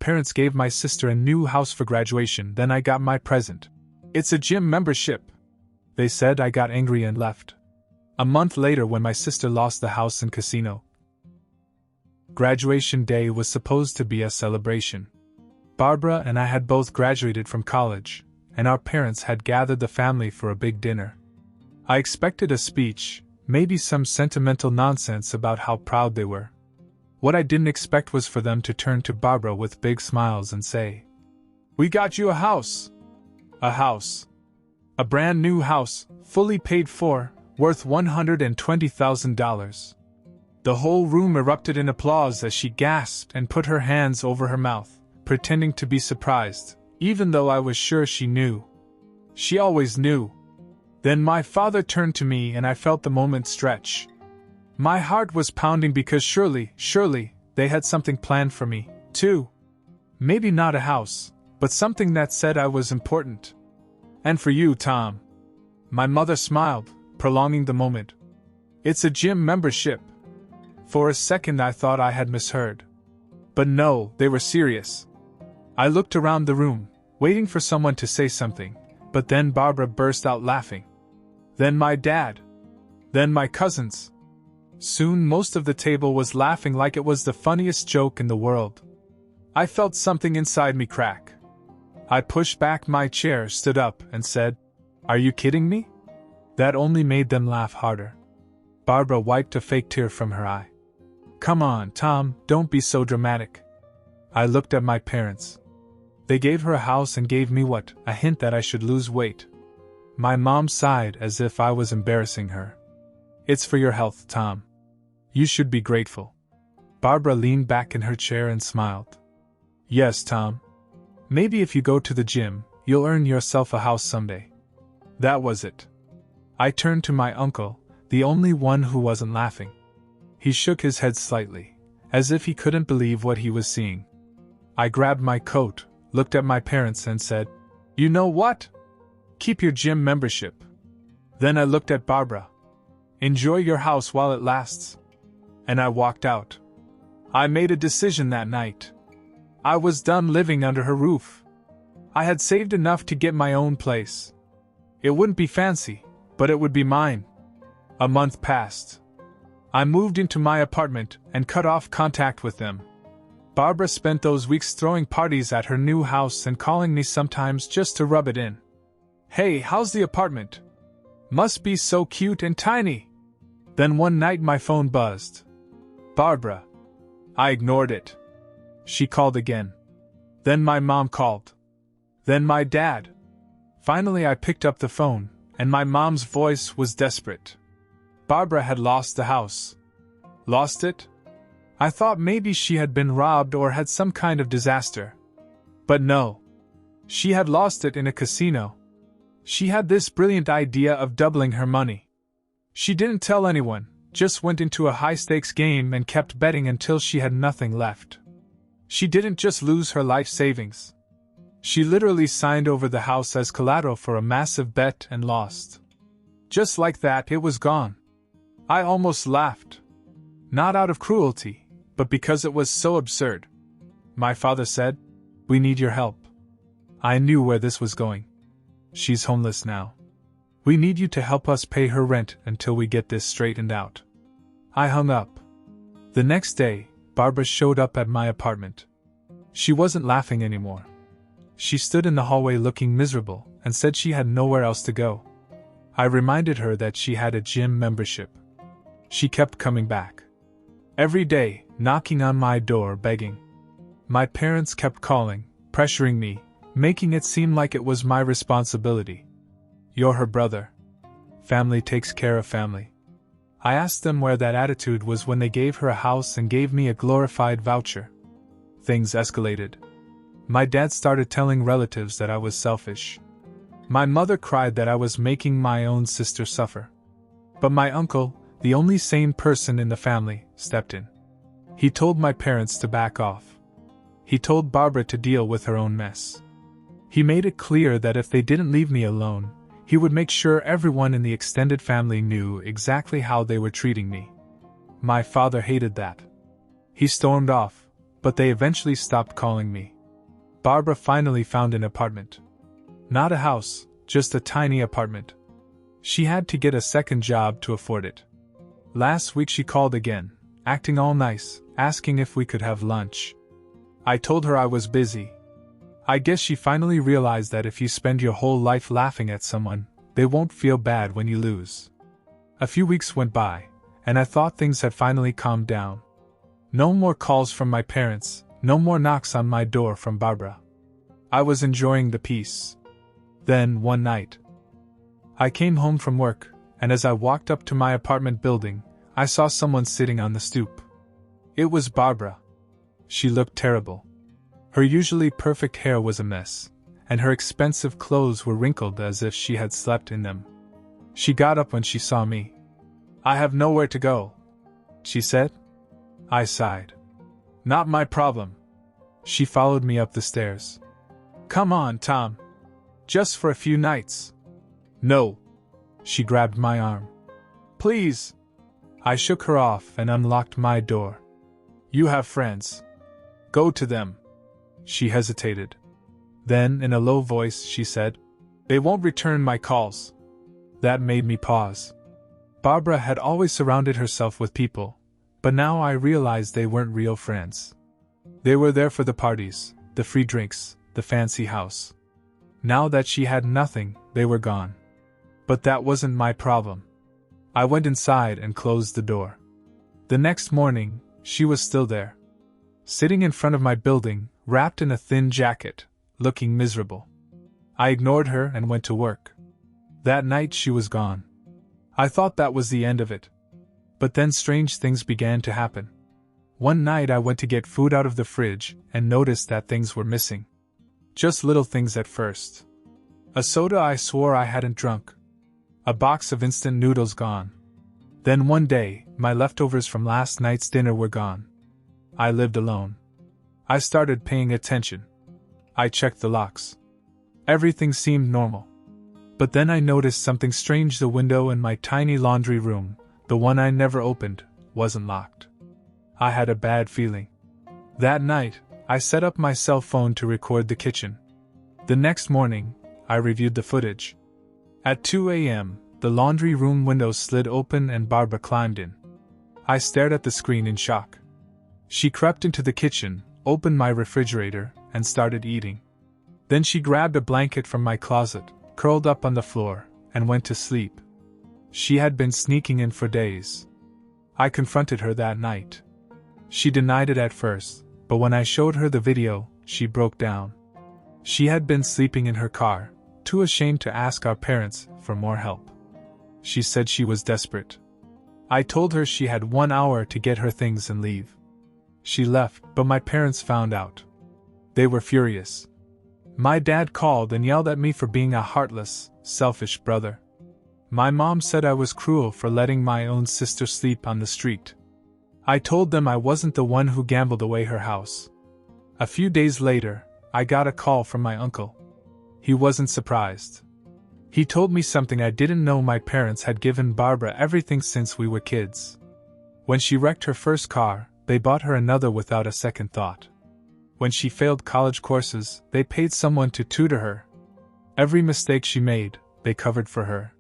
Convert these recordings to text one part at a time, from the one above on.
parents gave my sister a new house for graduation, then I got my present. It's a gym membership. They said. I got angry and left. A month later, when my sister lost the house and casino. Graduation day was supposed to be a celebration. Barbara and I had both graduated from college, and our parents had gathered the family for a big dinner. I expected a speech, maybe some sentimental nonsense about how proud they were. What I didn't expect was for them to turn to Barbara with big smiles and say, "We got you a house." A house. A brand new house, fully paid for, worth $120,000. The whole room erupted in applause as she gasped and put her hands over her mouth, pretending to be surprised, even though I was sure she knew. She always knew. Then my father turned to me and I felt the moment stretch. My heart was pounding because surely, they had something planned for me, too. Maybe not a house, but something that said I was important. "And for you, Tom." My mother smiled, prolonging the moment. "It's a gym membership." For a second I thought I had misheard. But no, they were serious. I looked around the room, waiting for someone to say something, but then Barbara burst out laughing. Then my dad. Then my cousins. Soon most of the table was laughing like it was the funniest joke in the world. I felt something inside me crack. I pushed back my chair, stood up, and said, "Are you kidding me?" That only made them laugh harder. Barbara wiped a fake tear from her eye. "Come on, Tom, don't be so dramatic." I looked at my parents. They gave her a house and gave me what? A hint that I should lose weight. My mom sighed as if I was embarrassing her. "It's for your health, Tom. You should be grateful." Barbara leaned back in her chair and smiled. "Yes, Tom. Maybe if you go to the gym, you'll earn yourself a house someday." That was it. I turned to my uncle, the only one who wasn't laughing. He shook his head slightly, as if he couldn't believe what he was seeing. I grabbed my coat, looked at my parents and said, "You know what? Keep your gym membership." Then I looked at Barbara. "Enjoy your house while it lasts." And I walked out. I made a decision that night. I was done living under her roof. I had saved enough to get my own place. It wouldn't be fancy, but it would be mine. A month passed. I moved into my apartment and cut off contact with them. Barbara spent those weeks throwing parties at her new house and calling me sometimes just to rub it in. "Hey, how's the apartment? Must be so cute and tiny." Then one night my phone buzzed. "Barbara." I ignored it. She called again. Then my mom called. Then my dad. Finally I picked up the phone, and my mom's voice was desperate. Barbara had lost the house. Lost it? I thought maybe she had been robbed or had some kind of disaster. But no. She had lost it in a casino. She had this brilliant idea of doubling her money. She didn't tell anyone, just went into a high-stakes game and kept betting until she had nothing left. She didn't just lose her life savings. She literally signed over the house as collateral for a massive bet and lost. Just like that, it was gone. I almost laughed. Not out of cruelty, but because it was so absurd. My father said, "We need your help." I knew where this was going. "She's homeless now. We need you to help us pay her rent until we get this straightened out." I hung up. The next day, Barbara showed up at my apartment. She wasn't laughing anymore. She stood in the hallway looking miserable and said she had nowhere else to go. I reminded her that she had a gym membership. She kept coming back. Every day, knocking on my door begging. My parents kept calling, pressuring me, making it seem like it was my responsibility. "You're her brother. Family takes care of family." I asked them where that attitude was when they gave her a house and gave me a glorified voucher. Things escalated. My dad started telling relatives that I was selfish. My mother cried that I was making my own sister suffer. But my uncle, the only sane person in the family, stepped in. He told my parents to back off. He told Barbara to deal with her own mess. He made it clear that if they didn't leave me alone, he would make sure everyone in the extended family knew exactly how they were treating me. My father hated that. He stormed off, but they eventually stopped calling me. Barbara finally found an apartment. Not a house, just a tiny apartment. She had to get a second job to afford it. Last week she called again, acting all nice, asking if we could have lunch. I told her I was busy. I guess she finally realized that if you spend your whole life laughing at someone, they won't feel bad when you lose. A few weeks went by, and I thought things had finally calmed down. No more calls from my parents, no more knocks on my door from Barbara. I was enjoying the peace. Then, one night, I came home from work, and as I walked up to my apartment building, I saw someone sitting on the stoop. It was Barbara. She looked terrible. Her usually perfect hair was a mess, and her expensive clothes were wrinkled as if she had slept in them. She got up when she saw me. "I have nowhere to go," she said. I sighed. "Not my problem." She followed me up the stairs. "Come on, Tom. Just for a few nights." "No." She grabbed my arm. "Please." I shook her off and unlocked my door. "You have friends. Go to them." She hesitated. Then, in a low voice, she said, "They won't return my calls." That made me pause. Barbara had always surrounded herself with people, but now I realized they weren't real friends. They were there for the parties, the free drinks, the fancy house. Now that she had nothing, they were gone. But that wasn't my problem. I went inside and closed the door. The next morning, she was still there. Sitting in front of my building, wrapped in a thin jacket, looking miserable. I ignored her and went to work. That night she was gone. I thought that was the end of it. But then strange things began to happen. One night I went to get food out of the fridge and noticed that things were missing. Just little things at first. A soda I swore I hadn't drunk. A box of instant noodles gone. Then one day, my leftovers from last night's dinner were gone. I lived alone. I started paying attention. I checked the locks. Everything seemed normal. But then I noticed something strange. The window in my tiny laundry room, the one I never opened, wasn't locked. I had a bad feeling. That night, I set up my cell phone to record the kitchen. The next morning, I reviewed the footage. At 2 a.m., the laundry room window slid open and Barbara climbed in. I stared at the screen in shock. She crept into the kitchen, opened my refrigerator, and started eating. Then she grabbed a blanket from my closet, curled up on the floor, and went to sleep. She had been sneaking in for days. I confronted her that night. She denied it at first, but when I showed her the video, she broke down. She had been sleeping in her car, too ashamed to ask our parents for more help. She said she was desperate. I told her she had 1 hour to get her things and leave. She left, but my parents found out. They were furious. My dad called and yelled at me for being a heartless, selfish brother. My mom said I was cruel for letting my own sister sleep on the street. I told them I wasn't the one who gambled away her house. A few days later, I got a call from my uncle. He wasn't surprised. He told me something I didn't know. My parents had given Barbara everything since we were kids. When she wrecked her first car, they bought her another without a second thought. When she failed college courses, they paid someone to tutor her. Every mistake she made, they covered for her.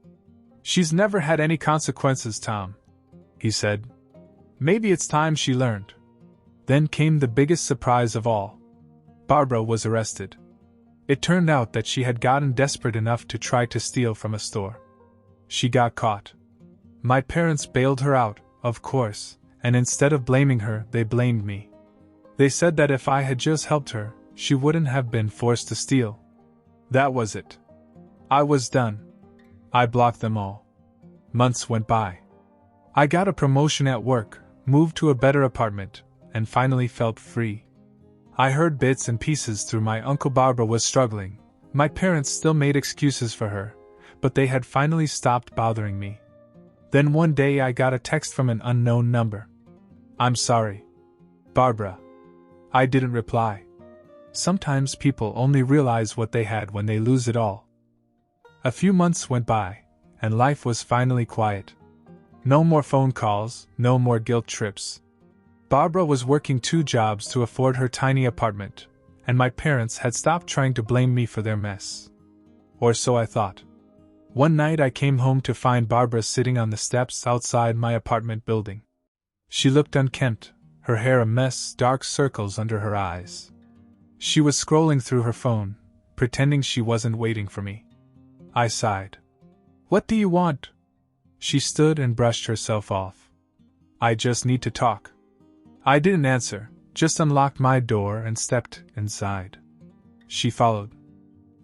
"She's never had any consequences, Tom," he said. "Maybe it's time she learned." Then came the biggest surprise of all. Barbara was arrested. It turned out that she had gotten desperate enough to try to steal from a store. She got caught. My parents bailed her out, of course, and instead of blaming her, they blamed me. They said that if I had just helped her, she wouldn't have been forced to steal. That was it. I was done. I blocked them all. Months went by. I got a promotion at work, moved to a better apartment, and finally felt free. I heard bits and pieces through my uncle. Barbara was struggling. My parents still made excuses for her, but they had finally stopped bothering me. Then one day I got a text from an unknown number. "I'm sorry, Barbara." I didn't reply. Sometimes people only realize what they had when they lose it all. A few months went by, and life was finally quiet. No more phone calls, no more guilt trips. Barbara was working 2 jobs to afford her tiny apartment, and my parents had stopped trying to blame me for their mess. Or so I thought. One night I came home to find Barbara sitting on the steps outside my apartment building. She looked unkempt, her hair a mess, dark circles under her eyes. She was scrolling through her phone, pretending she wasn't waiting for me. I sighed. "What do you want?" She stood and brushed herself off. "I just need to talk." I didn't answer, just unlocked my door and stepped inside. She followed.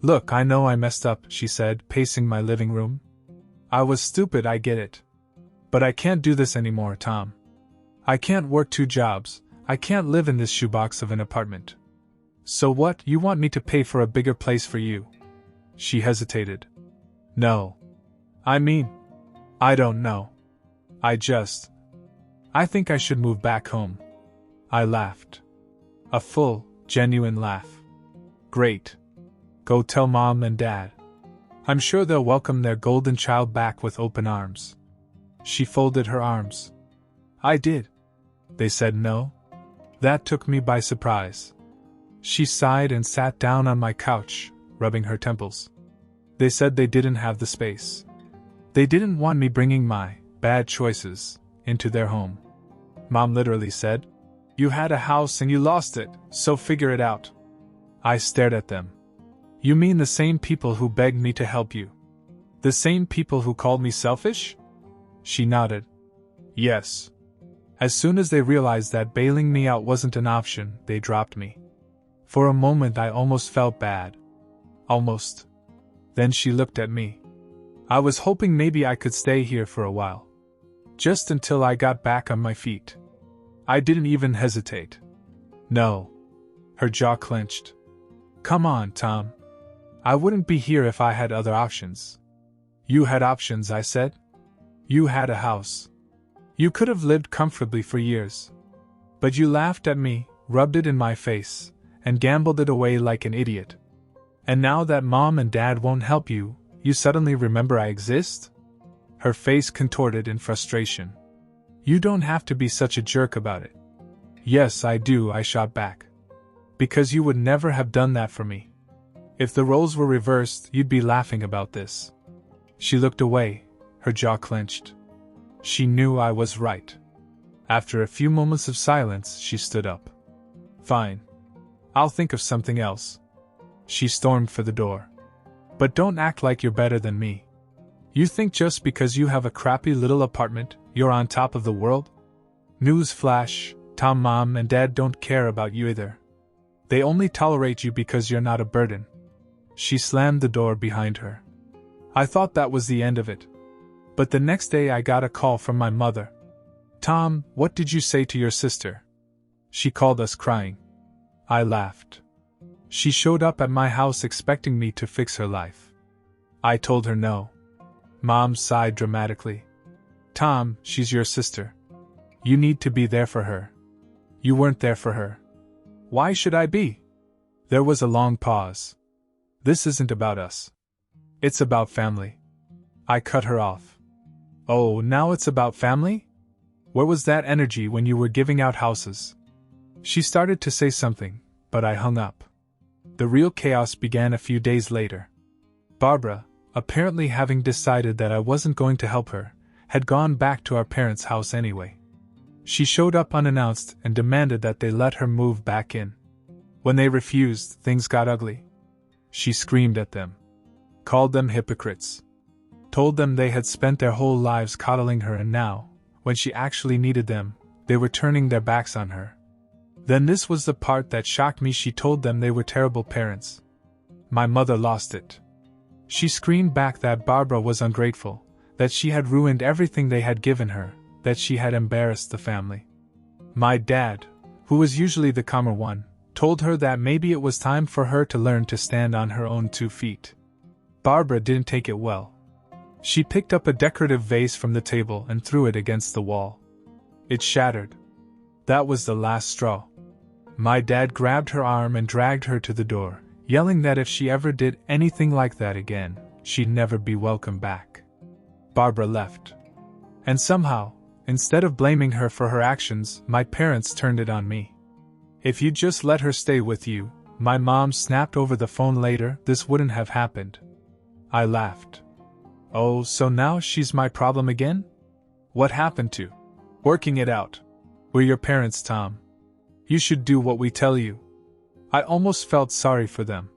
"Look, I know I messed up," she said, pacing my living room. "I was stupid, I get it. But I can't do this anymore, Tom. I can't work 2 jobs, I can't live in this shoebox of an apartment. So what, you want me to pay for a bigger place for you?" She hesitated. "No. I mean, I don't know. I think I should move back home." I laughed. A full, genuine laugh. "Great. Go tell Mom and Dad. I'm sure they'll welcome their golden child back with open arms." She folded her arms. "I did. They said no?" That took me by surprise. She sighed and sat down on my couch, rubbing her temples. "They said they didn't have the space. They didn't want me bringing my bad choices into their home. Mom literally said, 'You had a house and you lost it, so figure it out.'" I stared at them. "You mean the same people who begged me to help you? The same people who called me selfish?" She nodded. "Yes. As soon as they realized that bailing me out wasn't an option, they dropped me. For a moment I almost felt bad. Almost. Then she looked at me. I was hoping maybe I could stay here for a while. Just until I got back on my feet. I didn't even hesitate. No." Her jaw clenched. "Come on, Tom. I wouldn't be here if I had other options." "You had options," I said. "You had a house. You could have lived comfortably for years. But you laughed at me, rubbed it in my face, and gambled it away like an idiot. And now that Mom and Dad won't help you, you suddenly remember I exist?" Her face contorted in frustration. "You don't have to be such a jerk about it." "Yes, I do," I shot back. "Because you would never have done that for me. If the roles were reversed, you'd be laughing about this." She looked away, her jaw clenched. She knew I was right. After a few moments of silence, she stood up. "Fine. I'll think of something else." She stormed for the door. "But don't act like you're better than me. You think just because you have a crappy little apartment, you're on top of the world? Newsflash, Tom, Mom and Dad don't care about you either. They only tolerate you because you're not a burden." She slammed the door behind her. I thought that was the end of it. But the next day I got a call from my mother. "Tom, what did you say to your sister? She called us crying." I laughed. "She showed up at my house expecting me to fix her life. I told her no." Mom sighed dramatically. "Tom, she's your sister. You need to be there for her. You weren't there for her." "Why should I be?" There was a long pause. "This isn't about us. It's about family." I cut her off. "Oh, now it's about family? Where was that energy when you were giving out houses?" She started to say something, but I hung up. The real chaos began a few days later. Barbara, apparently having decided that I wasn't going to help her, had gone back to our parents' house anyway. She showed up unannounced and demanded that they let her move back in. When they refused, things got ugly. She screamed at them. Called them hypocrites. Told them they had spent their whole lives coddling her and now, when she actually needed them, they were turning their backs on her. Then this was the part that shocked me. She told them they were terrible parents. My mother lost it. She screamed back that Barbara was ungrateful, that she had ruined everything they had given her, that she had embarrassed the family. My dad, who was usually the calmer one, told her that maybe it was time for her to learn to stand on her own 2 feet. Barbara didn't take it well. She picked up a decorative vase from the table and threw it against the wall. It shattered. That was the last straw. My dad grabbed her arm and dragged her to the door, yelling that if she ever did anything like that again, she'd never be welcome back. Barbara left. And somehow, instead of blaming her for her actions, my parents turned it on me. "If you'd just let her stay with you, My mom snapped over the phone later, "This wouldn't have happened." I laughed. "Oh, so now she's my problem again? What happened to working it out? We're your parents, Tom. You should do what we tell you." I almost felt sorry for them.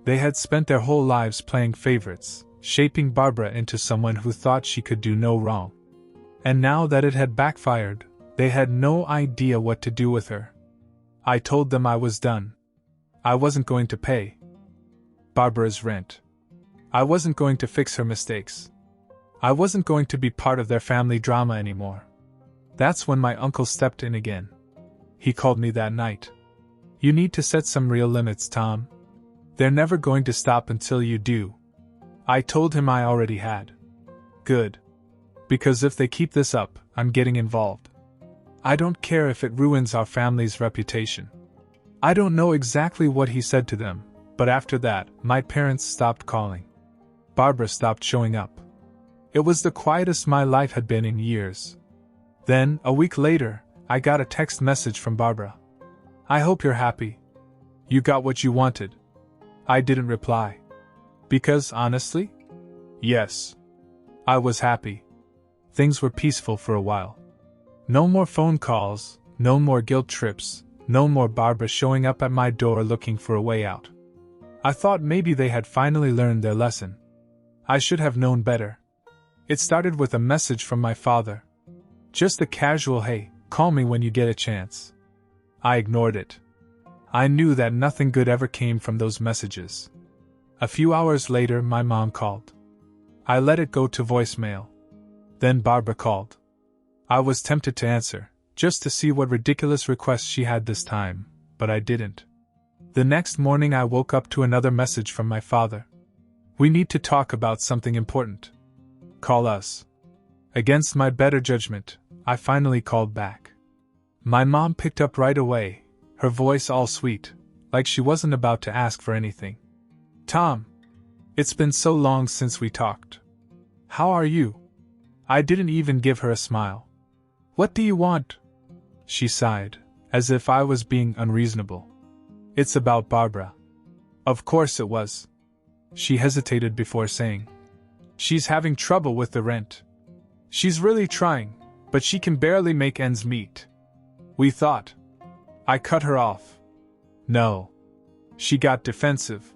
They had spent their whole lives playing favorites, shaping Barbara into someone who thought she could do no wrong. And now that it had backfired, they had no idea what to do with her. I told them I was done. I wasn't going to pay Barbara's rent. I wasn't going to fix her mistakes. I wasn't going to be part of their family drama anymore. That's when my uncle stepped in again. He called me that night. "You need to set some real limits, Tom. They're never going to stop until you do." I told him I already had. Good. Because if they keep this up, I'm getting involved. I don't care if it ruins our family's reputation. I don't know exactly what he said to them, but after that, my parents stopped calling. Barbara stopped showing up. It was the quietest my life had been in years. Then, a week later, I got a text message from Barbara. "I hope you're happy. You got what you wanted." I didn't reply. Because, honestly? Yes. I was happy. Things were peaceful for a while. No more phone calls, no more guilt trips, no more Barbara showing up at my door looking for a way out. I thought maybe they had finally learned their lesson. I should have known better. It started with a message from my father. Just a casual "Hey, call me when you get a chance." I ignored it. I knew that nothing good ever came from those messages. A few hours later, my mom called. I let it go to voicemail. Then Barbara called. I was tempted to answer, just to see what ridiculous request she had this time, but I didn't. The next morning I woke up to another message from my father. "We need to talk about something important. Call us." Against my better judgment, I finally called back. My mom picked up right away, her voice all sweet, like she wasn't about to ask for anything. "Tom, it's been so long since we talked. How are you?" I didn't even give her a smile. "What do you want?" She sighed, as if I was being unreasonable. "It's about Barbara." Of course it was. She hesitated before saying, "She's having trouble with the rent. She's really trying, but she can barely make ends meet. We thought." I cut her off. "No." She got defensive.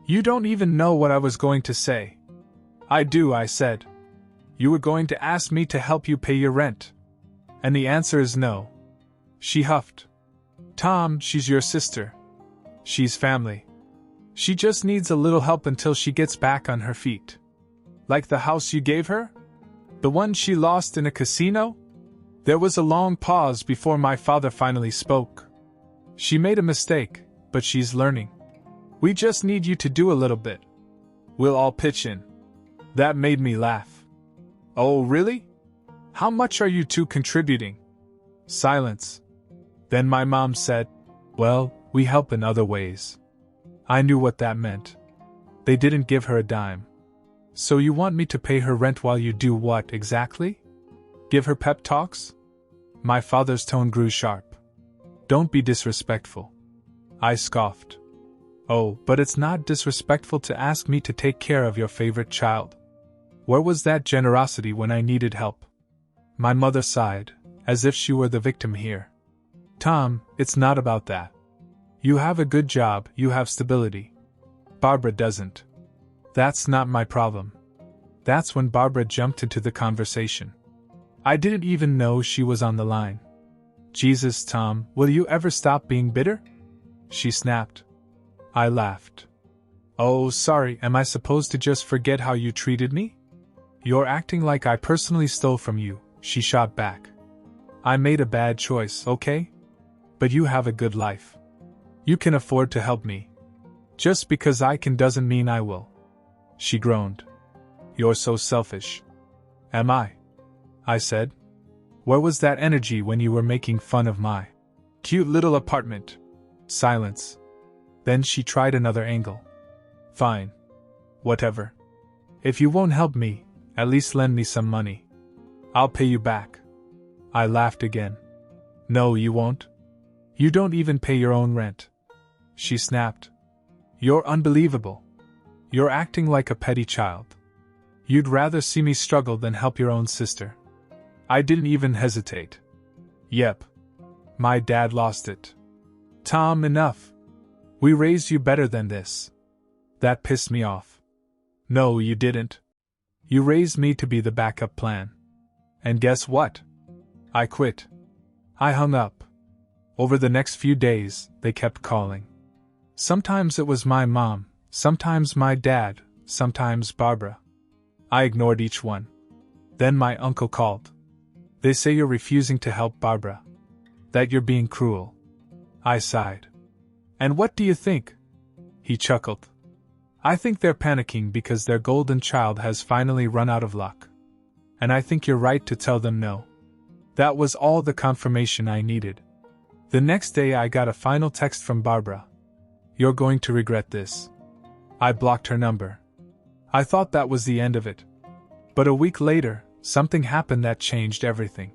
"You don't even know what I was going to say." "I do," I said. "You were going to ask me to help you pay your rent. And the answer is no." She huffed. "Tom, she's your sister. She's family. She just needs a little help until she gets back on her feet." "Like the house you gave her? The one she lost in a casino?" There was a long pause before my father finally spoke. "She made a mistake, but she's learning. We just need you to do a little bit. We'll all pitch in." That made me laugh. "Oh, really? How much are you two contributing?" Silence. Then my mom said, "Well, we help in other ways." I knew what that meant. They didn't give her a dime. "So you want me to pay her rent while you do what exactly? Give her pep talks?" My father's tone grew sharp. "Don't be disrespectful." I scoffed. "Oh, but it's not disrespectful to ask me to take care of your favorite child. Where was that generosity when I needed help?" My mother sighed, as if she were the victim here. "Tom, it's not about that. You have a good job, you have stability. Barbara doesn't. That's not my problem." That's when Barbara jumped into the conversation. I didn't even know she was on the line. "Jesus, Tom, will you ever stop being bitter?" she snapped. I laughed. "Oh, sorry, am I supposed to just forget how you treated me?" "You're acting like I personally stole from you," she shot back. "I made a bad choice, okay? But you have a good life. You can afford to help me. Just because I can doesn't mean I will." She groaned. "You're so selfish." "Am I?" I said. "Where was that energy when you were making fun of my cute little apartment?" Silence. Then she tried another angle. "Fine. Whatever. If you won't help me, at least lend me some money. I'll pay you back." I laughed again. "No, you won't. You don't even pay your own rent." she snapped. You're unbelievable. You're acting like a petty child. You'd rather see me struggle than help your own sister. I didn't even hesitate. Yep. My dad lost it. Tom, enough. We raised you better than this. That pissed me off. No, you didn't. You raised me to be the backup plan. And guess what? I quit. I hung up. Over the next few days, they kept calling. Sometimes it was my mom, sometimes my dad, sometimes Barbara. I ignored each one. Then my uncle called. They say you're refusing to help Barbara. That you're being cruel. I sighed. And what do you think? He chuckled. I think they're panicking because their golden child has finally run out of luck. And I think you're right to tell them no. That was all the confirmation I needed. The next day I got a final text from Barbara. You're going to regret this. I blocked her number. I thought that was the end of it. But a week later, something happened that changed everything.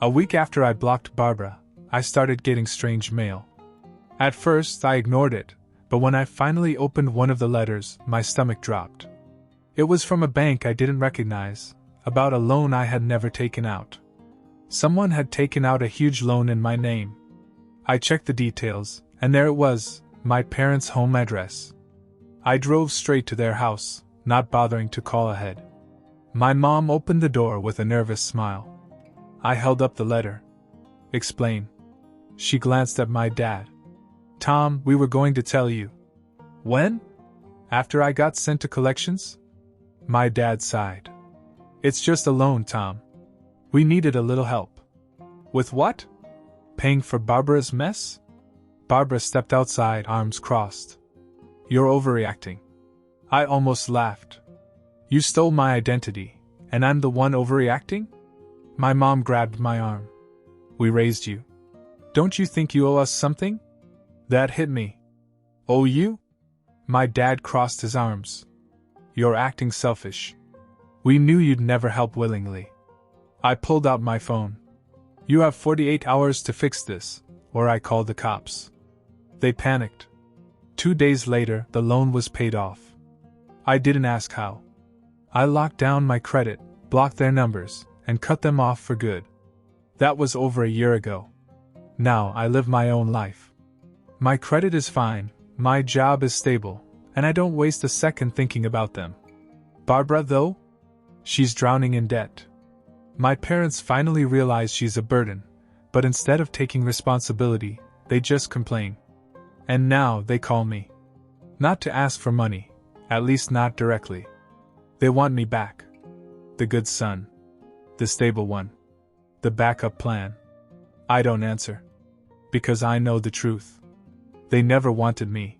A week after I blocked Barbara, I started getting strange mail. At first, I ignored it, but when I finally opened one of the letters, my stomach dropped. It was from a bank I didn't recognize, about a loan I had never taken out. Someone had taken out a huge loan in my name. I checked the details, and there it was, my parents' home address. I drove straight to their house, not bothering to call ahead. My mom opened the door with a nervous smile. I held up the letter. Explain. She glanced at my dad. Tom, we were going to tell you. When? After I got sent to collections? My dad sighed. It's just a loan, Tom. We needed a little help. With what? Paying for Barbara's mess? Barbara stepped outside, arms crossed. You're overreacting. I almost laughed. You stole my identity, and I'm the one overreacting? My mom grabbed my arm. We raised you. Don't you think you owe us something? That hit me. Owe you? My dad crossed his arms. You're acting selfish. We knew you'd never help willingly. I pulled out my phone. You have 48 hours to fix this, or I called the cops. They panicked. 2 days later, the loan was paid off. I didn't ask how. I locked down my credit, blocked their numbers, and cut them off for good. That was over a year ago. Now I live my own life. My credit is fine, my job is stable, and I don't waste a second thinking about them. Barbara, though? She's drowning in debt. My parents finally realize she's a burden, but instead of taking responsibility, they just complain. And now they call me. Not to ask for money, at least not directly. They want me back. The good son. The stable one. The backup plan. I don't answer. Because I know the truth. They never wanted me.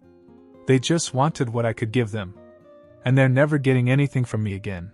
They just wanted what I could give them. And they're never getting anything from me again.